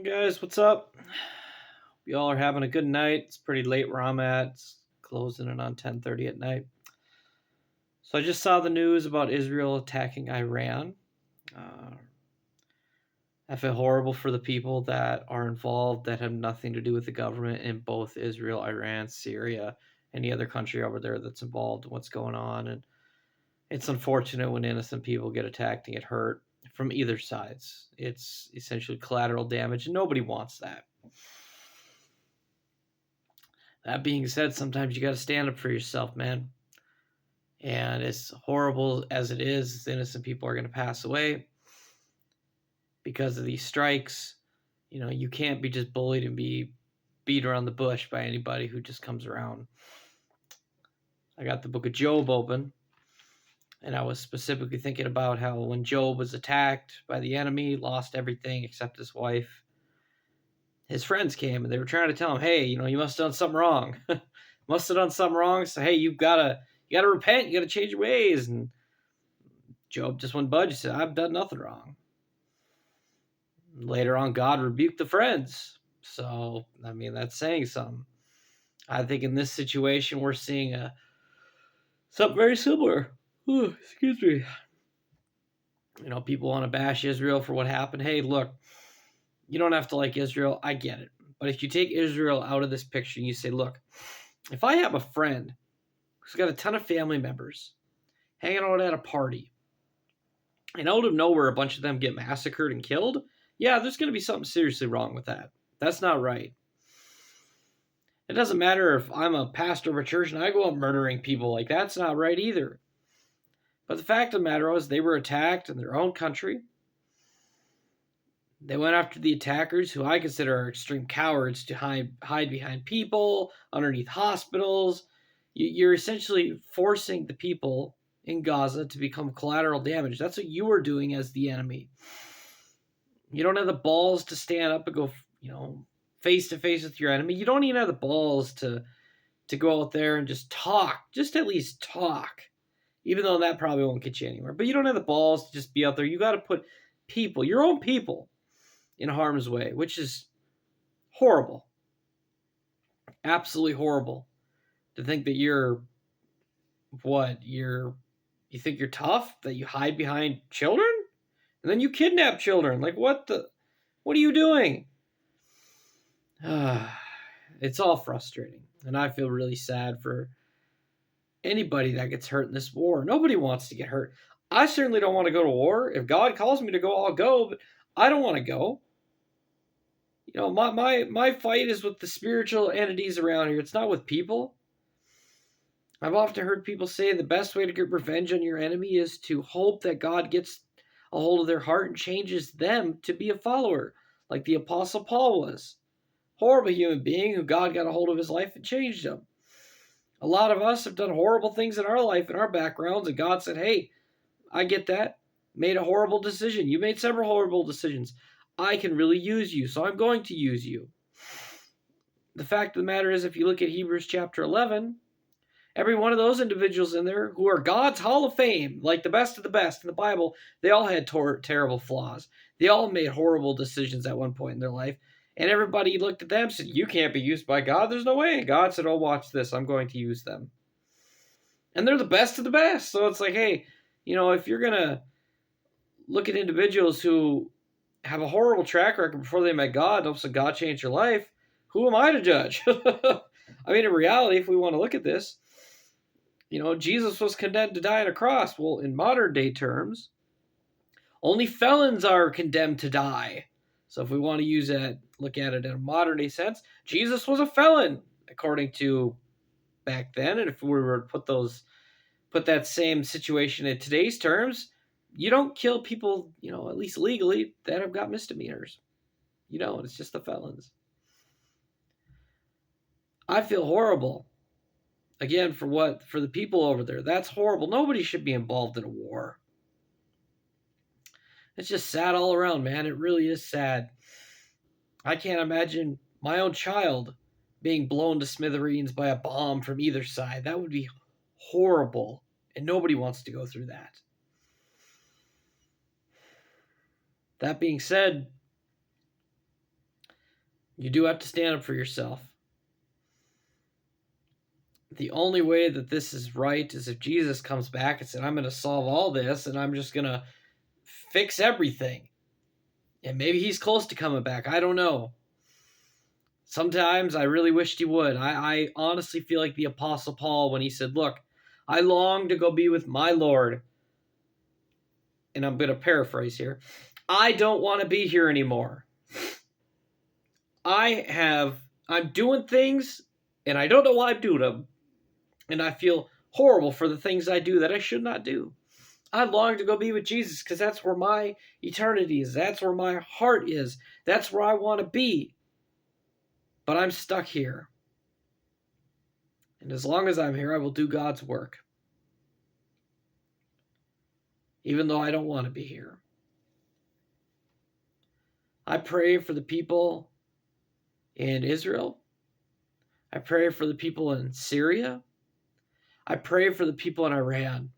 Hey guys, what's up? Y'all are having a good night. It's pretty late where I'm at. It's closing in on 10:30 at night. So I just saw the news about Israel attacking Iran. Uh, I feel horrible for the people that are involved that have nothing to do with the government in both Israel, Iran, Syria, any other country over there that's involved in what's going on. And it's unfortunate when innocent people get attacked and get hurt from either sides. It's essentially collateral damage, and nobody wants that. That being said, sometimes you got to stand up for yourself, man. And as horrible as it is, innocent people are going to pass away because of these strikes. You know, you can't be just bullied and be beat around the bush by anybody who just comes around. I got the book of Job open, and I was specifically thinking about how when Job was attacked by the enemy, lost everything except his wife, his friends came and they were trying to tell him, hey, you must have done something wrong. Must have done something wrong. So, hey, you gotta repent. You gotta change your ways. And Job just wouldn't budge. He said, I've done nothing wrong. Later on, God rebuked the friends. So, I mean, that's saying something. I think in this situation, we're seeing something very similar. Ooh, excuse me. People want to bash Israel for what happened. Hey, look, you don't have to like Israel. I get it. But if you take Israel out of this picture and you say, look, if I have a friend who's got a ton of family members hanging out at a party, and out of nowhere, a bunch of them get massacred and killed, yeah, there's going to be something seriously wrong with that. That's not right. It doesn't matter if I'm a pastor of a church and I go out murdering people. Like, that's not right either. But the fact of the matter was they were attacked in their own country. They went after the attackers, who I consider are extreme cowards, to hide behind people, underneath hospitals. You're essentially forcing the people in Gaza to become collateral damage. That's what you are doing as the enemy. You don't have the balls to stand up and go, face to face with your enemy. You don't even have the balls to go out there and just talk, just at least talk, even though that probably won't get you anywhere. But you don't have the balls to just be out there. You got to put people, your own people, in harm's way, which is horrible. Absolutely horrible. To think that you think you're tough, that you hide behind children, and then you kidnap children. Like, what are you doing? It's all frustrating, and I feel really sad for anybody that gets hurt in this war. Nobody wants to get hurt. I certainly don't want to go to war. If God calls me to go, I'll go, but I don't want to go. My fight is with the spiritual entities around here. It's not with people. I've often heard people say the best way to get revenge on your enemy is to hope that God gets a hold of their heart and changes them to be a follower, like the Apostle Paul was. Horrible human being who God got a hold of his life and changed him. A lot of us have done horrible things in our life, in our backgrounds, and God said, hey, I get that. Made a horrible decision. You made several horrible decisions. I can really use you, so I'm going to use you. The fact of the matter is, if you look at Hebrews chapter 11, every one of those individuals in there who are God's Hall of Fame, like the best of the best in the Bible, they all had terrible flaws. They all made horrible decisions at one point in their life. And everybody looked at them and said, you can't be used by God. There's no way. And God said, oh, watch this. I'm going to use them. And they're the best of the best. So it's like, hey, if you're going to look at individuals who have a horrible track record before they met God, and also God changed their life, who am I to judge? I mean, in reality, if we want to look at this, Jesus was condemned to die on a cross. Well, in modern day terms, only felons are condemned to die. So if we want to look at it in a modern day sense, Jesus was a felon, according to back then. And if we were to put that same situation in today's terms, you don't kill people, at least legally, that have got misdemeanors. It's just the felons. I feel horrible. Again, for the people over there. That's horrible. Nobody should be involved in a war. It's just sad all around, man. It really is sad. I can't imagine my own child being blown to smithereens by a bomb from either side. That would be horrible, and nobody wants to go through that. That being said, You do have to stand up for yourself. The only way that this is right is if Jesus comes back and said, I'm going to solve all this and I'm just going to fix everything. And maybe he's close to coming back. I don't know. Sometimes I really wished he would. I honestly feel like the Apostle Paul when he said, look, I long to go be with my Lord. And I'm going to paraphrase here. I don't want to be here anymore. I'm doing things and I don't know why I'm doing them. And I feel horrible for the things I do that I should not do. I long to go be with Jesus because that's where my eternity is. That's where my heart is. That's where I want to be. But I'm stuck here. And as long as I'm here, I will do God's work. Even though I don't want to be here. I pray for the people in Israel. I pray for the people in Syria. I pray for the people in Iran.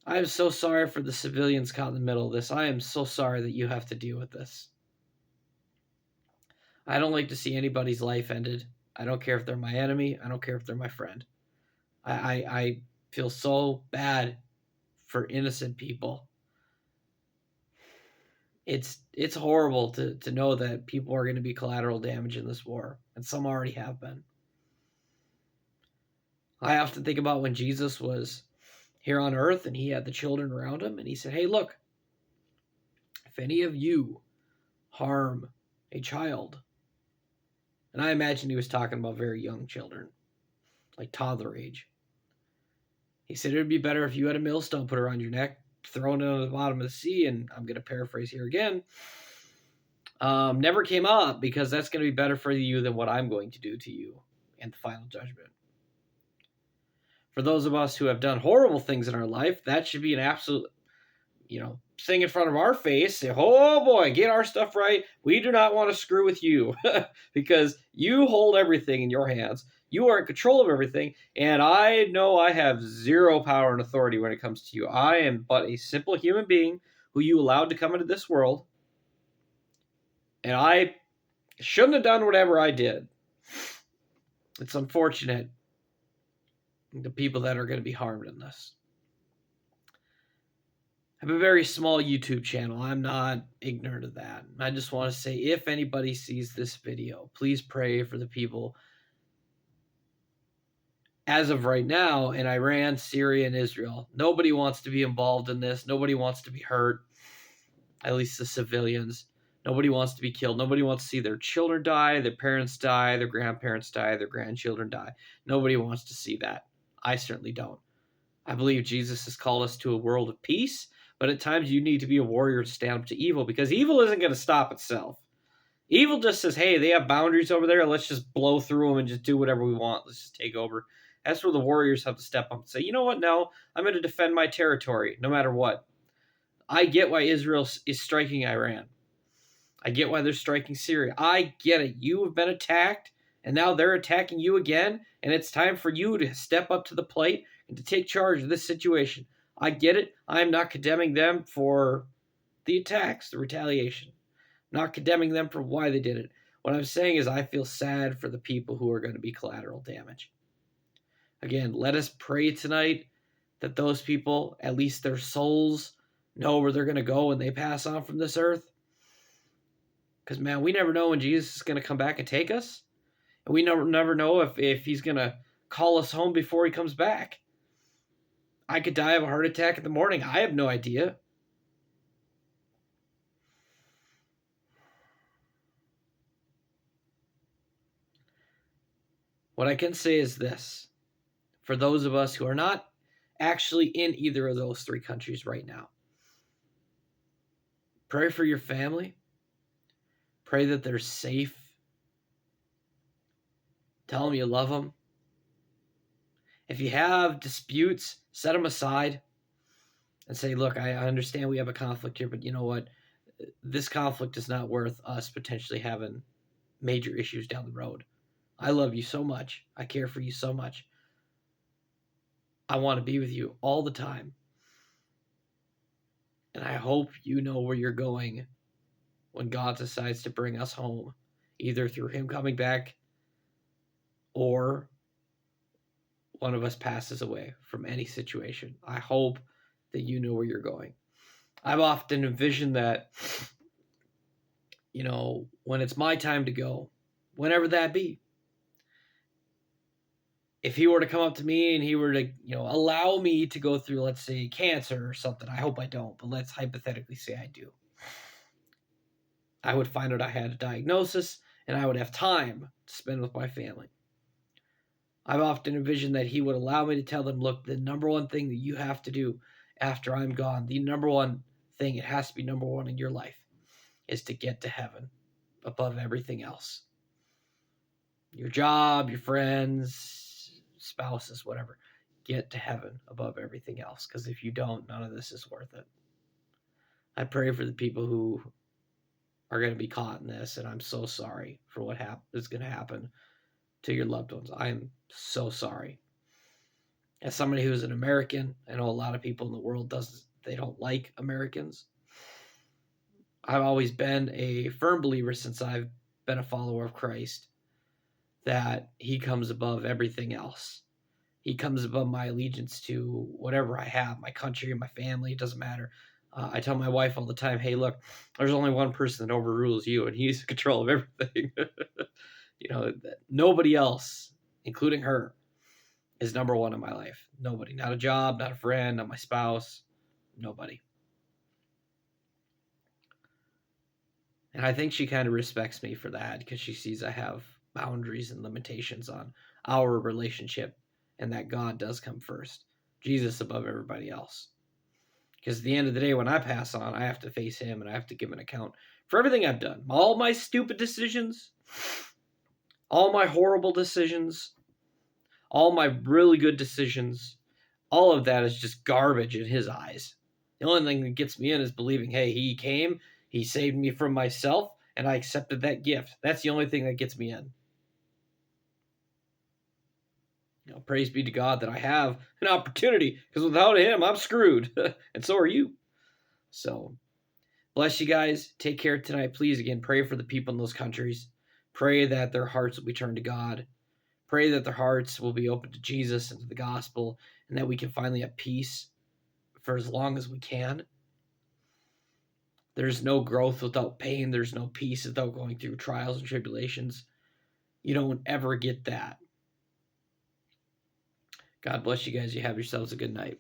I am so sorry for the civilians caught in the middle of this. I am so sorry that you have to deal with this. I don't like to see anybody's life ended. I don't care if they're my enemy. I don't care if they're my friend. I feel so bad for innocent people. It's horrible to know that people are going to be collateral damage in this war, and some already have been. I often think about when Jesus was here on earth and he had the children around him and he said, hey, look, if any of you harm a child, and I imagine he was talking about very young children, like toddler age. He said it would be better if you had a millstone put around your neck, thrown it on the bottom of the sea, and I'm going to paraphrase here again, never came up because that's going to be better for you than what I'm going to do to you in the final judgment. For those of us who have done horrible things in our life, that should be an absolute, thing in front of our face. Say, oh boy, get our stuff right. We do not want to screw with you because you hold everything in your hands. You are in control of everything. And I know I have zero power and authority when it comes to you. I am but a simple human being who you allowed to come into this world. And I shouldn't have done whatever I did. It's unfortunate. The people that are going to be harmed in this. I have a very small YouTube channel. I'm not ignorant of that. I just want to say, if anybody sees this video, please pray for the people as of right now in Iran, Syria, and Israel. Nobody wants to be involved in this. Nobody wants to be hurt, at least the civilians. Nobody wants to be killed. Nobody wants to see their children die, their parents die, their grandparents die, their grandchildren die. Nobody wants to see that. I certainly don't. I believe Jesus has called us to a world of peace, but at times you need to be a warrior to stand up to evil because evil isn't going to stop itself. Evil just says, hey, they have boundaries over there. Let's just blow through them and just do whatever we want. Let's just take over. That's where the warriors have to step up and say, you know what? No, I'm going to defend my territory no matter what. I get why Israel is striking Iran. I get why they're striking Syria. I get it. You have been attacked, and now they're attacking you again, and it's time for you to step up to the plate and to take charge of this situation. I get it. I'm not condemning them for the attacks, the retaliation. I'm not condemning them for why they did it. What I'm saying is I feel sad for the people who are going to be collateral damage. Again, let us pray tonight that those people, at least their souls, know where they're going to go when they pass on from this earth. Because, man, we never know when Jesus is going to come back and take us. And we never know if he's going to call us home before he comes back. I could die of a heart attack in the morning. I have no idea. What I can say is this. For those of us who are not actually in either of those three countries right now, pray for your family. Pray that they're safe. Tell them you love them. If you have disputes, set them aside and say, look, I understand we have a conflict here, but you know what? This conflict is not worth us potentially having major issues down the road. I love you so much. I care for you so much. I want to be with you all the time. And I hope you know where you're going when God decides to bring us home either through him coming back or one of us passes away from any situation. I hope that you know where you're going. I've often envisioned that, when it's my time to go, whenever that be, if he were to come up to me and he were to, allow me to go through, let's say, cancer or something, I hope I don't, but let's hypothetically say I do. I would find out I had a diagnosis and I would have time to spend with my family. I've often envisioned that he would allow me to tell them, look, the number one thing that you have to do after I'm gone, the number one thing, it has to be number one in your life, is to get to heaven above everything else. Your job, your friends, spouses, whatever. Get to heaven above everything else, because if you don't, none of this is worth it. I pray for the people who are going to be caught in this, and I'm so sorry for what is going to happen to your loved ones. I'm so sorry. As somebody who's an American, I know a lot of people in the world they don't like Americans. I've always been a firm believer since I've been a follower of Christ that he comes above everything else. He comes above my allegiance to whatever I have, my country, my family, it doesn't matter. I tell my wife all the time, hey, look, there's only one person that overrules you, and he's in control of everything. Nobody else, including her, is number one in my life. Nobody. Not a job, not a friend, not my spouse. Nobody. And I think she kind of respects me for that because she sees I have boundaries and limitations on our relationship and that God does come first. Jesus above everybody else. Because at the end of the day, when I pass on, I have to face him and I have to give an account for everything I've done. All my stupid decisions, all my horrible decisions, all my really good decisions, all of that is just garbage in his eyes. The only thing that gets me in is believing, hey, he came, he saved me from myself, and I accepted that gift. That's the only thing that gets me in. Praise be to God that I have an opportunity, because without him, I'm screwed, and so are you. So, bless you guys. Take care tonight. Please, again, pray for the people in those countries. Pray that their hearts will be turned to God. Pray that their hearts will be open to Jesus and to the gospel, and that we can finally have peace for as long as we can. There's no growth without pain. There's no peace without going through trials and tribulations. You don't ever get that. God bless you guys. You have yourselves a good night.